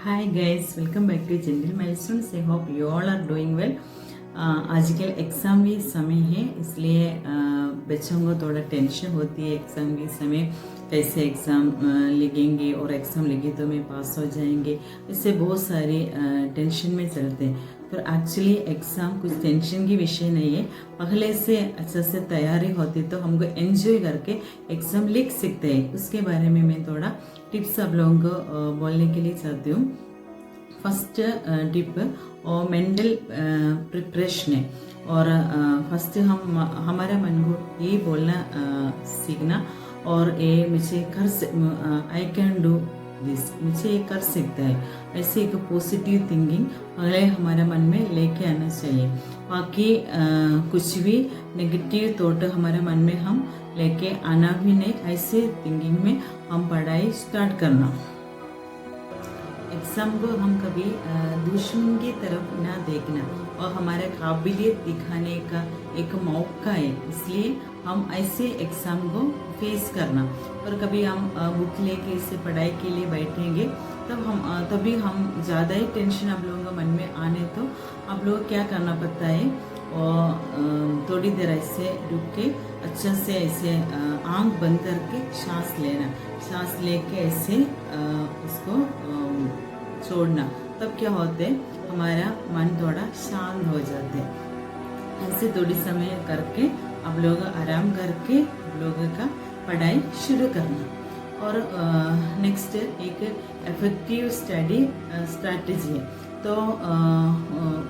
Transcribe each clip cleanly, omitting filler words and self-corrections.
Hi guys, welcome back to Gentle Milestones. I hope you all are doing well. आजकल exam भी समय है, इसलिए बच्चों को थोड़ा टेंशन होती है एग्ज़ाम के समय कैसे एग्ज़ाम लिखेंगे और एग्ज़ाम लिखे तो मैं पास हो जाएंगे। इससे बहुत सारे टेंशन में चलते हैं। पर एक्चुअली एग्ज़ाम कुछ टेंशन की विषय नहीं है। पहले से अच्छे से तैयारी होती तो हमको एंजॉय करके एग्ज़ाम लिख सकते हैं। उसके बारे में मैं थोड़ा टिप्स आप लोगों को बोलने के लिए चाहती हूँ। फर्स्ट टिप और मेंटल प्रिपरेशन है। और फर्स्ट हम हमारे मन को ये बोलना सीखना और ये मुझे आई कैन डू दिस, मुझे ये कर सकता है, ऐसे एक पॉजिटिव थिंकिंग पहले हमारे मन में लेके आना चाहिए। बाकी कुछ भी नेगेटिव थॉट हमारे मन में हम लेके आना भी नहीं, ऐसे थिंकिंग में हम पढ़ाई स्टार्ट करना। एग्ज़ाम को हम कभी दुश्मन की तरफ ना देखना और हमारे काबिलियत दिखाने का एक मौका है, इसलिए हम ऐसे एग्ज़ाम को फेस करना। और कभी हम बुक लेके इसे पढ़ाई के लिए बैठेंगे तभी हम ज़्यादा ही टेंशन आप लोगों के मन में आने तो आप लोग क्या करना पड़ता है, और थोड़ी देर ऐसे रुक के अच्छा से ऐसे आंख बंद करके सांस लेना, सांस लेके ऐसे उसको छोड़ना। तब क्या होते हमारा मन थोड़ा शांत हो जाते। ऐसे थोड़ी समय करके आप लोग आराम करके आप लोगों का पढ़ाई शुरू करना। और नेक्स्ट एक इफेक्टिव स्टडी स्ट्रैटेजी है, तो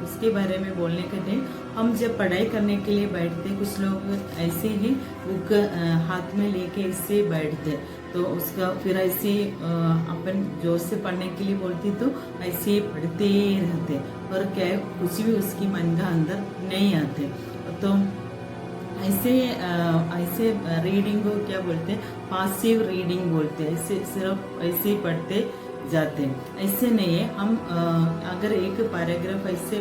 उसके बारे में बोलने के लिए हम जब पढ़ाई करने के लिए बैठते, कुछ लोग ऐसे ही बुक हाथ में लेके इससे बैठते, तो उसका फिर ऐसे अपन जोर से पढ़ने के लिए बोलती तो ऐसे ही पढ़ते रहते और क्या कुछ भी उसकी मन का अंदर नहीं आते। तो ऐसे रीडिंग को क्या बोलते हैं, पासिव रीडिंग बोलते हैं। ऐसे सिर्फ ऐसे ही पढ़ते जाते हैं, ऐसे नहीं है। हम अगर एक पैराग्राफ ऐसे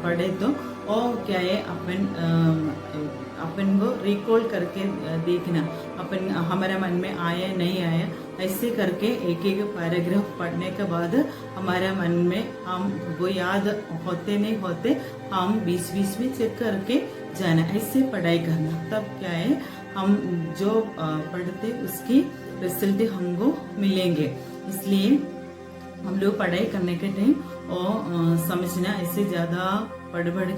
पढ़े तो और क्या है अपन को रिकॉल करके देखना, अपन हमारे मन में आया नहीं आया, ऐसे करके एक एक पैराग्राफ पढ़ने के बाद हमारे मन में हम वो याद होते नहीं होते, हम बीच बीच में चेक करके जाना, ऐसे पढ़ाई करना। तब क्या है हम जो पढ़ते उसकी रिजल्ट हमको मिलेंगे। इसलिए हम लोग पढ़ाई करने के टाइम और समझना, ऐसे ज़्यादा पढ़ बढ़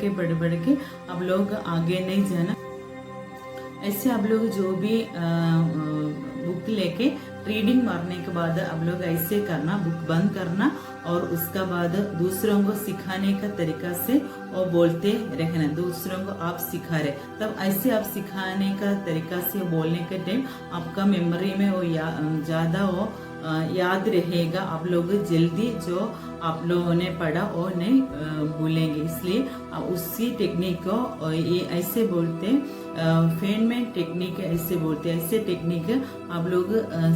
के आप लोग आगे नहीं जाना। ऐसे आप लोग जो भी बुक लेके रीडिंग मारने के बाद आप लोग ऐसे करना, बुक बंद करना और उसका बाद दूसरों को सिखाने का तरीका से और बोलते रहना। दूसरों को आप सिखा रहे, तब ऐसे आप सिखाने का तरीका से बोलने के टाइम आपका मेमोरी में वो ज़्यादा वो याद रहेगा। आप लोग जल्दी जो आप लोगों ने पढ़ा और नहीं भूलेंगे। इसलिए उसी टेक्निक को ये ऐसे बोलते फेनमेंट टेक्निक ऐसे बोलते हैं। ऐसे टेक्निक आप लोग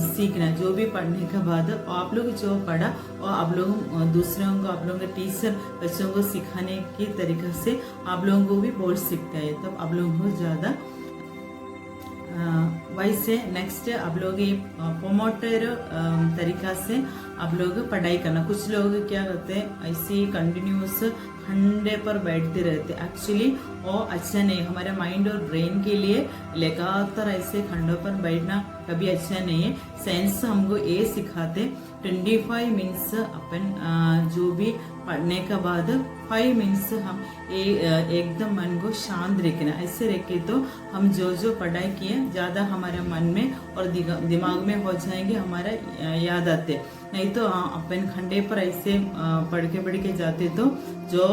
सीखना, जो भी पढ़ने के बाद आप लोग जो पढ़ा और आप लोग दूसरों को, आप लोगों के टीचर बच्चों को सिखाने की तरीका से आप लोगों को भी बोल सकता है, तब आप लोगों को ज़्यादा वैसे। नेक्स्ट आप लोग ये पोमोटोरो तरीका से आप लोग पढ़ाई करना। कुछ लोग क्या करते हैं ऐसे कंटिन्यूस खंडे पर बैठते रहते, एक्चुअली वो अच्छा नहीं, हमारे माइंड और ब्रेन के लिए लगातार ऐसे खंडों पर बैठना कभी अच्छा नहीं है। साइंस हमको ये सिखाते 25 मिनट्स अपन जो भी पढ़ने के बाद 5 मिनट्स हम एकदम मन को शांत रखना। ऐसे रखे तो हम जो पढ़ाई किए ज़्यादा हमारे मन में और दिमाग में हो जाएंगे, हमारा याद आते। नहीं तो अपन खंडे पर ऐसे पढ़ के जाते तो जो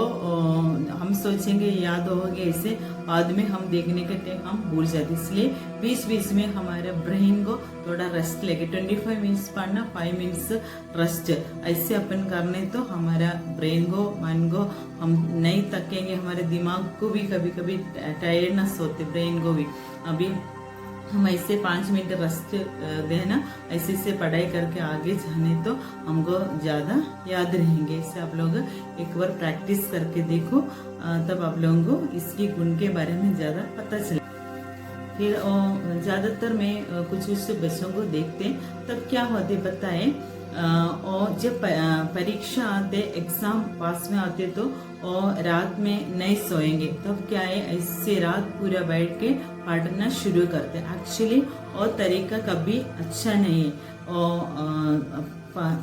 हम सोचेंगे याद होगे, ऐसे बाद में हम देखने के टाइम हम भूल जाते। इसलिए बीच बीच में हमारे ब्रेन को थोड़ा रेस्ट लेके 25 मिनट्स पढ़ना, 5 मिनट्स रेस्ट, ऐसे अपन करने तो हमारा ब्रेन को, मन को हम नहीं थकेंगे। हमारे दिमाग को भी कभी कभी टायर्डनेस होते, ब्रेन को भी। अभी हम ऐसे 5 मिनट रेस्ट देना, ऐसे से पढ़ाई करके आगे जाने तो हमको ज़्यादा याद रहेंगे। इससे आप लोग एक बार प्रैक्टिस करके देखो, तब आप लोगों को इसकी गुण के बारे में ज़्यादा पता चले। फिर ज़्यादातर मैं कुछ बच्चों को देखते, तब क्या होते पता है, और जब परीक्षा आते एग्जाम पास में आते तो और रात में नहीं सोएंगे तब क्या है ऐसे रात पूरा बैठ के पढ़ना शुरू करते हैं। एक्चुअली और तरीका कभी अच्छा नहीं है। और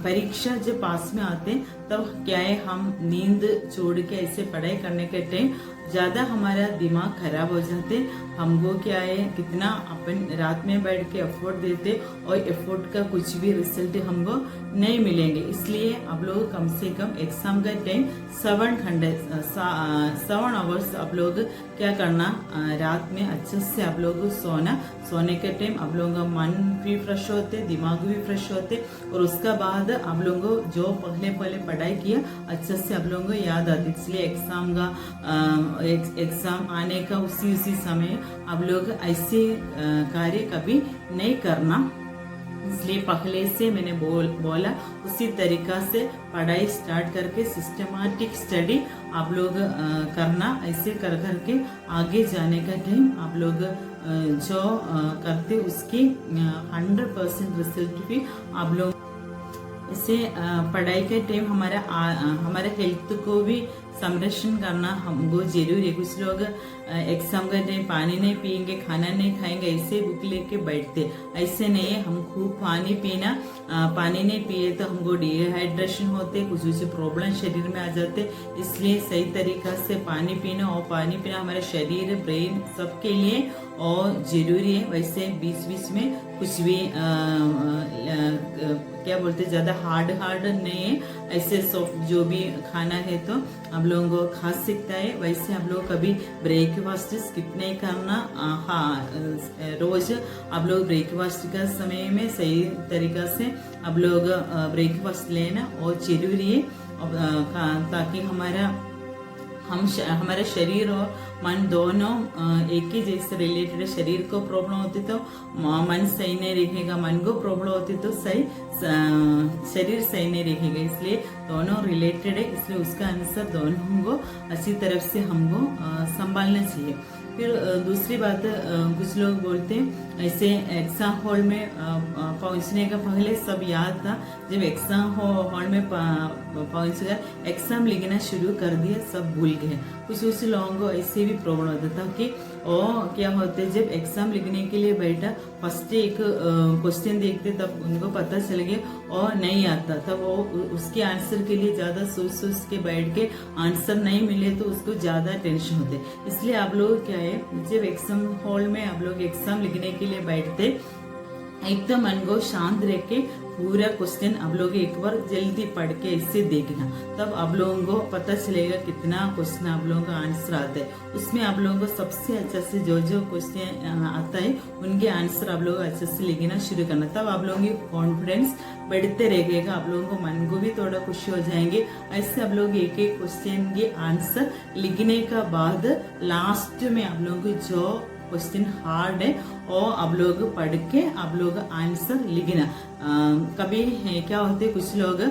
परीक्षा जब पास में आते तब क्या है हम नींद छोड़ के ऐसे पढ़ाई करने के टाइम ज़्यादा हमारा दिमाग खराब हो जाते। हमको क्या है कितना अपन रात में बैठ के एफर्ट देते और एफर्ट का कुछ भी रिजल्ट हमको नहीं मिलेंगे। इसलिए आप लोग कम से कम एग्जाम का टाइम 7 आवर्स आप लोग क्या करना, रात में अच्छे से आप लोग सोना। सोने के टाइम आप लोगों का मन भी फ्रेश होते, दिमाग भी फ्रेश होते और उसका बाद आप लोगों को जो पहले पढ़ाई किया अच्छे से आप लोगों को याद आती। इसलिए एग्जाम आने का उसी समय आप लोग ऐसे कार्य कभी नहीं करना। इसलिए पहले से मैंने बोला उसी तरीका से पढ़ाई स्टार्ट करके सिस्टमैटिक स्टडी आप लोग करना। ऐसे कर करके आगे जाने का टाइम आप लोग जो करते उसकी 100% रिजल्ट भी आप लोग इसे पढ़ाई के टाइम हमारे हेल्थ को भी संरक्षण करना हमको जरूरी है। कुछ लोग एग्जाम का टाइम पानी नहीं पियेंगे, खाना नहीं खाएंगे, ऐसे बुक लेके बैठते। ऐसे नहीं है, हम खूब पानी पीना। पानी नहीं पिए तो हमको डिहाइड्रेशन होते, कुछ प्रॉब्लम शरीर में आ जाते। इसलिए सही तरीका से पानी पीना और पानी पीना हमारे शरीर ब्रेन सबके लिए और जरूरी है। वैसे बीच बीच में कुछ भी क्या बोलते ज़्यादा हार्ड नहीं है, ऐसे सॉफ्ट जो भी खाना है तो आप लोगों को खा सकता है। वैसे आप लोग कभी ब्रेकफास्ट स्किप नहीं करना। हाँ, रोज आप लोग ब्रेकफास्ट का समय में सही तरीका से आप लोग ब्रेकफास्ट लेना और जरूरी है, ताकि हमारे शरीर और मन दोनों एक ही जैसे रिलेटेड। शरीर को प्रॉब्लम होती तो मन सही नहीं रहेगा, मन को प्रॉब्लम होती तो शरीर सही नहीं रहेगा। इसलिए दोनों रिलेटेड है, इसलिए उसका आंसर दोनों को अच्छी तरफ से हमको संभालना चाहिए। फिर दूसरी बात, कुछ लोग बोलते हैं ऐसे एग्जाम हॉल में पहुंचने का पहले सब याद था, जब एग्जाम हॉल में पहुंच गए एग्जाम लिखना शुरू कर दिया सब भूल गए। कुछ लोगों को ऐसे भी प्रॉब्लम होता था कि क्या होते जब एग्जाम लिखने के लिए बैठा फर्स्ट एक क्वेश्चन देखते तब उनको पता चल गया और नहीं आता, तब वो उसके आंसर के लिए ज्यादा सोच के बैठ के आंसर नहीं मिले तो उसको ज्यादा टेंशन होते। इसलिए आप लोग क्या है, जब एग्जाम हॉल में आप लोग एग्जाम लिखने के लिए बैठते एकदम मन को शांत रख के पूरा क्वेश्चन आप लोग एक बार जल्दी पढ़ के इससे देखना, तब आप लोगों को पता चलेगा कितना क्वेश्चन आप लोगों का आंसर आता है। उसमें आप लोगों को सबसे अच्छा से जो क्वेश्चन आता है उनके आंसर आप लोग अच्छे से लिखना शुरू करना, तब आप लोगों की कॉन्फिडेंस बढ़ते रहेगा। आप लोगों को मन को भी थोड़ा खुशी हो जाएंगे। ऐसे आप लोग एक एक क्वेश्चन के आंसर लिखने का बाद लास्ट में आप लोगों को जो क्वेश्चन हार्ड है और आप लोग पढ़ के आप लोग आंसर लिखना। कभी क्या होते कुछ लोग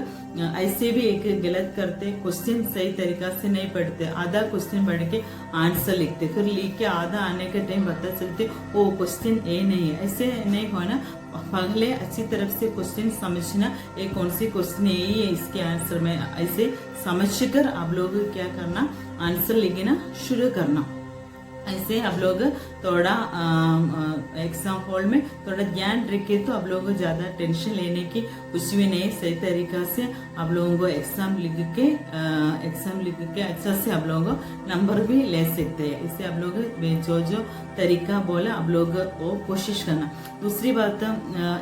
ऐसे भी एक गलत करते, क्वेश्चन सही तरीका से नहीं पढ़ते, आधा क्वेश्चन पढ़ के आंसर लिखते, फिर लिख के आधा आने के टाइम पता चलते वो क्वेश्चन ए नहीं है। ऐसे नहीं होना, पहले अच्छी तरफ से क्वेश्चन समझना एक कौन सी क्वेश्चन यही है इसके आंसर में, ऐसे समझकर आप लोग क्या करना आंसर लिखना शुरू करना। ऐसे आप लोग थोड़ा एग्जाम हॉल में थोड़ा ज्ञान रखे तो आप लोगों को ज्यादा टेंशन लेने की कुछ भी नहीं। सही तरीका से आप लोगों को एग्जाम लिख के अच्छा से आप लोगों को नंबर भी ले सकते हैं। इससे आप लोग जो तरीका बोला आप लोग वो कोशिश करना। दूसरी बात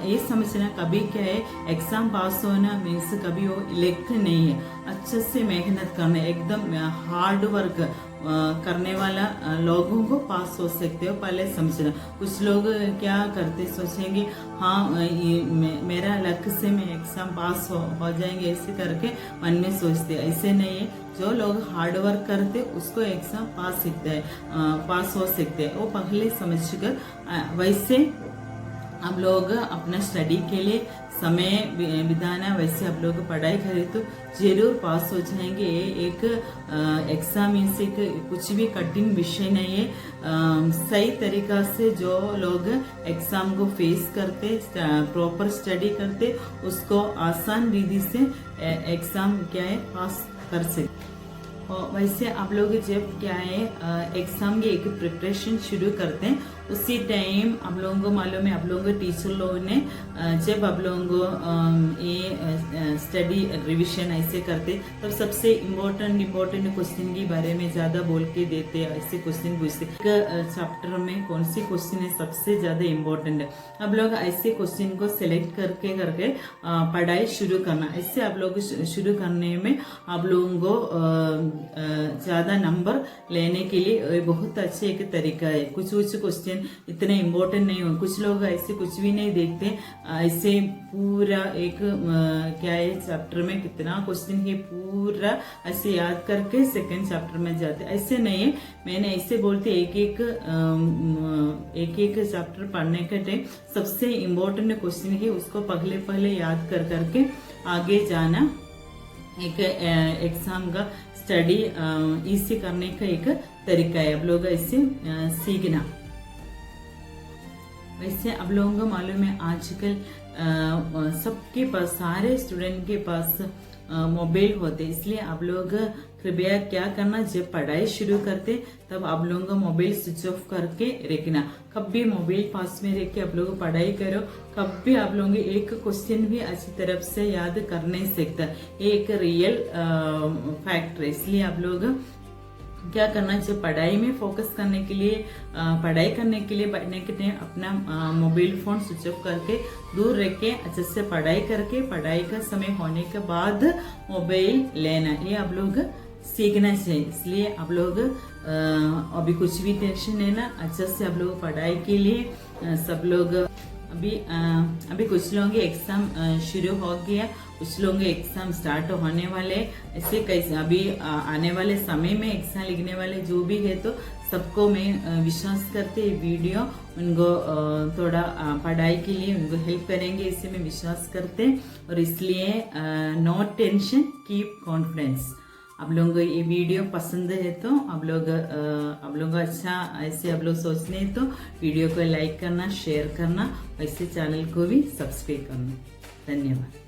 ये समझना, कभी क्या है एग्जाम पास होना मीन्स कभी वो इलेक्ट नहीं है। अच्छे से मेहनत करना, एकदम हार्ड वर्क करने वाला लोगों को पास हो सकते हो, पहले समझना। कुछ लोग क्या करते सोचेंगे हाँ मेरा लक से मैं एग्जाम पास हो जाएंगे, ऐसे करके मन में सोचते। ऐसे नहीं है, जो लोग हार्ड वर्क करते उसको एग्जाम पास हो सकते हैं, वो पहले समझकर। वैसे हम लोग अपना स्टडी के लिए समय बिताना, वैसे आप लोग पढ़ाई करें तो जरूर पास हो जाएंगे। एक एग्जाम से कुछ भी कठिन विषय नहीं है। सही तरीका से जो लोग एग्जाम को फेस करते, प्रॉपर स्टडी करते, उसको आसान विधि से एग्जाम क्या है पास कर सकते। और वैसे आप लोग जब क्या है एग्जाम की एक प्रिपरेशन शुरू करते हैं, उसी टाइम आप लोगों को मालूम है, आप लोगों को टीचर लोगों ने जब आप लोगों को ये स्टडी रिवीजन ऐसे करते, तब सबसे इम्पोर्टेंट क्वेश्चन के बारे में ज्यादा बोल के देते, ऐसे क्वेश्चन पूछते चैप्टर में कौन सी क्वेश्चन है सबसे ज्यादा इम्पोर्टेंट है। आप लोग ऐसे क्वेश्चन को सिलेक्ट करके पढ़ाई शुरू करना। ऐसे आप लोग शुरू करने में आप लोगों को ज्यादा नंबर लेने के लिए बहुत अच्छे एक तरीका है। कुछ क्वेश्चन इतने इम्पोर्टेंट नहीं हो, कुछ लोग ऐसे कुछ भी नहीं देखते, ऐसे पूरा एक क्या है चैप्टर में कितना क्वेश्चन है पूरा ऐसे याद करके सेकंड चैप्टर में जाते, ऐसे नहीं है। मैंने ऐसे बोलते एक एक चैप्टर पढ़ने के टाइम सबसे इम्पोर्टेंट क्वेश्चन है उसको पहले याद करके आगे जाना। एक एग्जाम का स्टडी इजी करने का एक तरीका है। आप लोग ऐसे सीखना। वैसे आप लोगों को मालूम है आजकल सबके पास, सारे स्टूडेंट के पास मोबाइल होते, इसलिए आप लोग कृपया क्या करना, जब पढ़ाई शुरू करते तब आप लोगों को मोबाइल स्विच ऑफ करके रखना। कभी मोबाइल पास में रख के आप लोग पढ़ाई करो, कभी आप लोगों एक क्वेश्चन भी अच्छी तरफ से याद कर नहीं सकता। ये एक रियल फैक्ट है। इसलिए आप लोग क्या करना चाहिए, पढ़ाई में फोकस करने के लिए, पढ़ाई करने के लिए बैठने के टाइम अपना मोबाइल फोन स्विच ऑफ करके दूर रख के अच्छे से पढ़ाई करके, पढ़ाई का समय होने के बाद मोबाइल लेना, ये आप लोग सीखना चाहिए। इसलिए आप लोग अभी कुछ भी टेंशन है ना, अच्छे से आप लोग पढ़ाई के लिए सब लोग अभी कुछ लोगों के एग्जाम शुरू हो गया, कुछ लोगों के एग्जाम स्टार्ट होने वाले, ऐसे कैसे अभी आने वाले समय में एग्जाम लिखने वाले जो भी है, तो सबको मैं विश्वास करते वीडियो उनको थोड़ा पढ़ाई के लिए उनको हेल्प करेंगे, इससे मैं विश्वास करते। और इसलिए नो टेंशन, कीप कॉन्फिडेंस। आप लोगों को ये वीडियो पसंद है तो आप लोग अच्छा ऐसे आप लोग सोचने हैं तो वीडियो को लाइक करना, शेयर करना, वैसे चैनल को भी सब्सक्राइब करना। धन्यवाद।